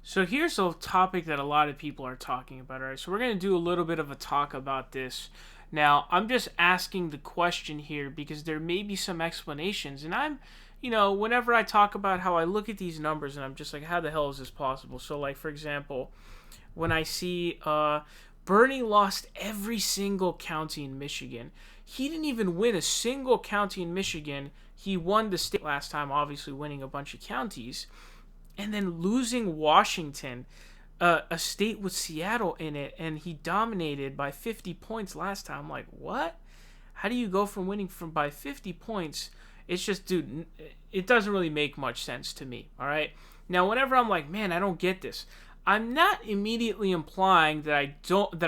So here's a topic that a lot of people are talking about, all right? So we're going to do a little bit of a talk about this. Now, I'm just asking the question here because there may be some explanations. And whenever I talk about how I look at these numbers and I'm just like, how the hell is this possible? So, like, for example, when I see Bernie lost every single county in Michigan, he didn't even win a single county in Michigan. He won the state last time, obviously winning a bunch of counties, and then losing Washington, a state with Seattle in it, and he dominated by 50 points last time. I'm like, what? How do you go from winning from by 50 points? It's just, dude, it doesn't really make much sense to me. All right. Now, whenever I'm like, man, I don't get this, I'm not immediately implying that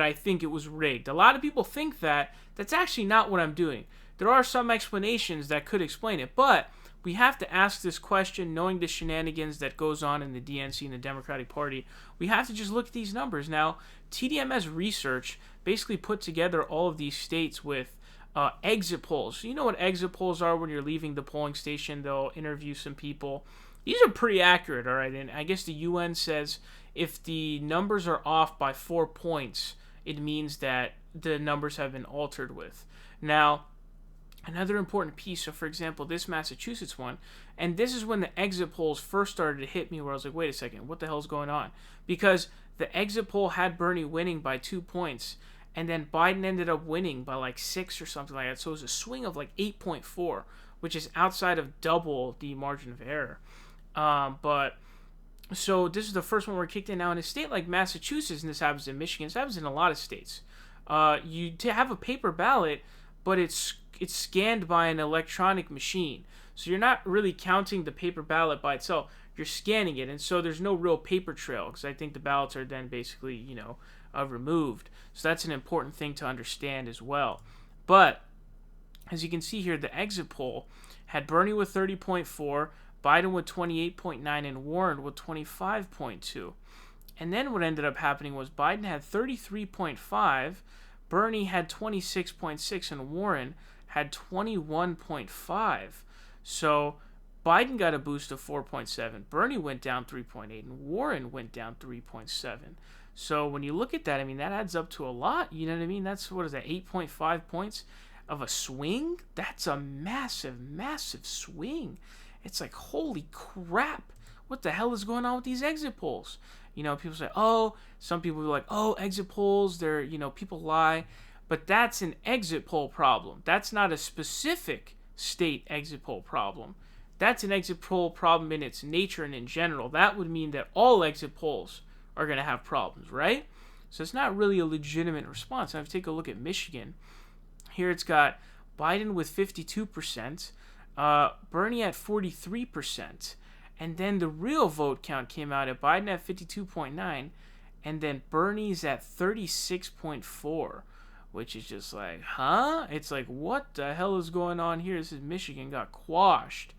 I think it was rigged. A lot of people think that. That's actually not what I'm doing. There are some explanations that could explain it, but we have to ask this question knowing the shenanigans that goes on in the DNC and the Democratic Party. We have to just look at these numbers. Now, TDMS research basically put together all of these states with exit polls. You know what exit polls are when you're leaving the polling station. They'll interview some people. These are pretty accurate, all right? And I guess the UN says if the numbers are off by 4 points, it means that the numbers have been altered with. Now, another important piece, so for example, this Massachusetts one, and this is when the exit polls first started to hit me where I was like, wait a second, what the hell's going on? Because the exit poll had Bernie winning by 2 points, and then Biden ended up winning by like 6 or something like that. So it was a swing of like 8.4, which is outside of double the margin of error. So this is the first one where it kicked in. Now in a state like Massachusetts, and this happens in Michigan, this happens in a lot of states, you have a paper ballot, but it's scanned by an electronic machine. So you're not really counting the paper ballot by itself. You're scanning it, and so there's no real paper trail because I think the ballots are then basically, removed. So that's an important thing to understand as well. But as you can see here, the exit poll had Bernie with 30.4, Biden with 28.9, and Warren with 25.2. And then what ended up happening was Biden had 33.5, Bernie had 26.6, and Warren had 21.5. So Biden got a boost of 4.7. Bernie went down 3.8, and Warren went down 3.7. So when you look at that, I mean, that adds up to a lot. You know what I mean? That's, what is that, 8.5 points of a swing? That's a massive, massive swing. It's like, holy crap. What the hell is going on with these exit polls? People say, some people are like, exit polls, they're, people lie. But that's an exit poll problem. That's not a specific state exit poll problem. That's an exit poll problem in its nature and in general. That would mean that all exit polls are going to have problems, right? So it's not really a legitimate response. Now, if you take a look at Michigan, here it's got Biden with 52%, Bernie at 43%, and then the real vote count came out at Biden at 52.9, and then Bernie's at 36.4, which is just like, huh? It's like, what the hell is going on here? This is Michigan got quashed.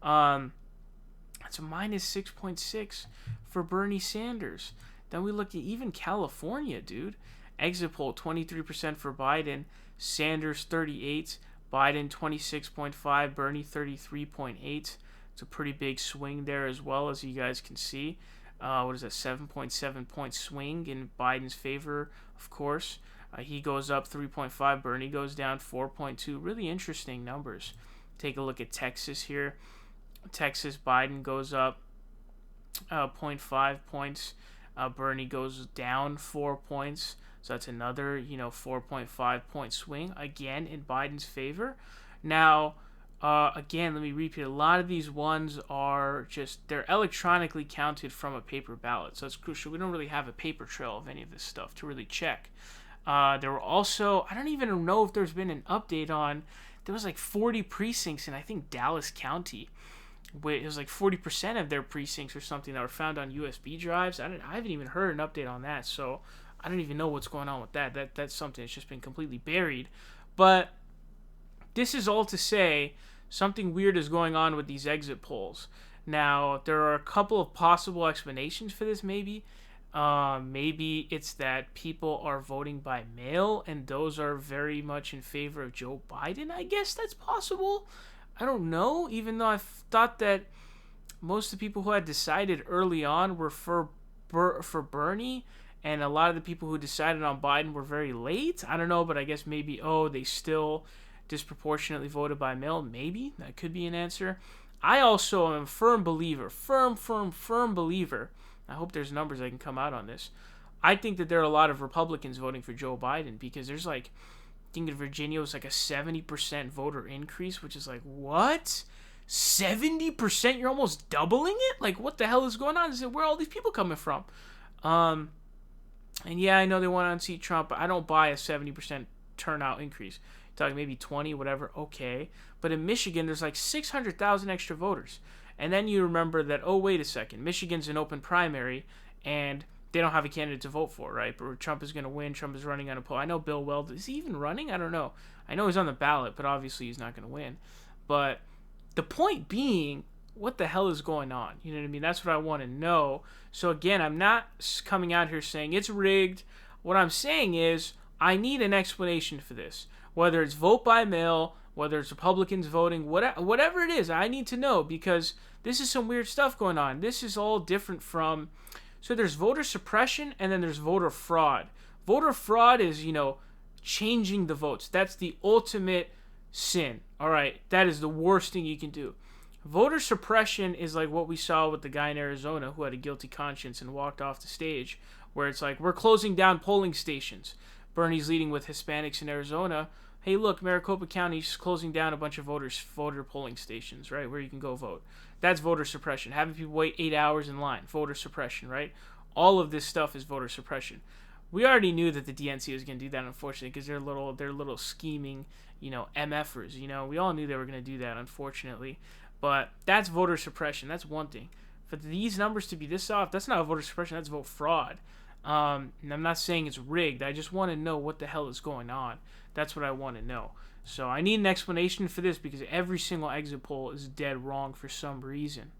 It's a minus 6.6 for Bernie Sanders. Then we look at even California, dude. Exit poll, 23% for Biden, Sanders 38%, Biden 26.5%, Bernie 33.8%. It's a pretty big swing there as well, as you guys can see. What is that, 7.7 point swing in Biden's favor, of course. He goes up 3.5, Bernie goes down 4.2. Really interesting numbers. Take a look at Texas here. Texas, Biden goes up 0.5 points. Bernie goes down 4 points. So that's another, 4.5 point swing, again, in Biden's favor. Now, again, let me repeat. A lot of these ones are they're electronically counted from a paper ballot. So it's crucial. We don't really have a paper trail of any of this stuff to really check. There were also, I don't even know if there's been an update on, there was like 40 precincts in, I think, Dallas County. It was like 40% of their precincts or something that were found on USB drives. I haven't even heard an update on that, so I don't even know what's going on with that. That's something that's just been completely buried. But this is all to say something weird is going on with these exit polls. Now, there are a couple of possible explanations for this, maybe. Maybe it's that people are voting by mail, and those are very much in favor of Joe Biden. I guess that's possible. I don't know, even though I thought that most of the people who had decided early on were for for Bernie, and a lot of the people who decided on Biden were very late. I don't know, but I guess maybe, they still disproportionately voted by mail. Maybe that could be an answer. I also am a firm believer, firm believer. I hope there's numbers I can come out on this. I think that there are a lot of Republicans voting for Joe Biden because there's like, I think in Virginia it was like a 70% voter increase, which is like, what? 70%? You're almost doubling it? Like, what the hell is going on? Where are all these people coming from? And yeah, I know they want to unseat Trump, but I don't buy a 70% turnout increase. You're talking maybe 20, whatever, okay. But in Michigan, there's like 600,000 extra voters. And then you remember that, oh, wait a second, Michigan's an open primary, and they don't have a candidate to vote for, right? But Trump is going to win. Trump is running on a poll. I know Bill Weld, is he even running? I don't know. I know he's on the ballot, but obviously he's not going to win. But the point being, what the hell is going on? You know what I mean? That's what I want to know. So again, I'm not coming out here saying it's rigged. What I'm saying is I need an explanation for this. Whether it's vote by mail, whether it's Republicans voting, whatever it is, I need to know because this is some weird stuff going on. This is all different from... So there's voter suppression and then there's voter fraud. Voter fraud is, changing the votes. That's the ultimate sin. All right, that is the worst thing you can do. Voter suppression is like what we saw with the guy in Arizona who had a guilty conscience and walked off the stage, where it's like, we're closing down polling stations. Bernie's leading with Hispanics in Arizona. Hey, look, Maricopa County's closing down a bunch of voter polling stations, right, where you can go vote. That's voter suppression. Having people wait 8 hours in line, voter suppression, right? All of this stuff is voter suppression. We already knew that the DNC was going to do that, unfortunately, because they're little scheming, MFers. We all knew they were going to do that, unfortunately. But that's voter suppression. That's one thing. For these numbers to be this off, that's not voter suppression. That's vote fraud. And I'm not saying it's rigged. I just want to know what the hell is going on. That's what I want to know. So I need an explanation for this because every single exit poll is dead wrong for some reason.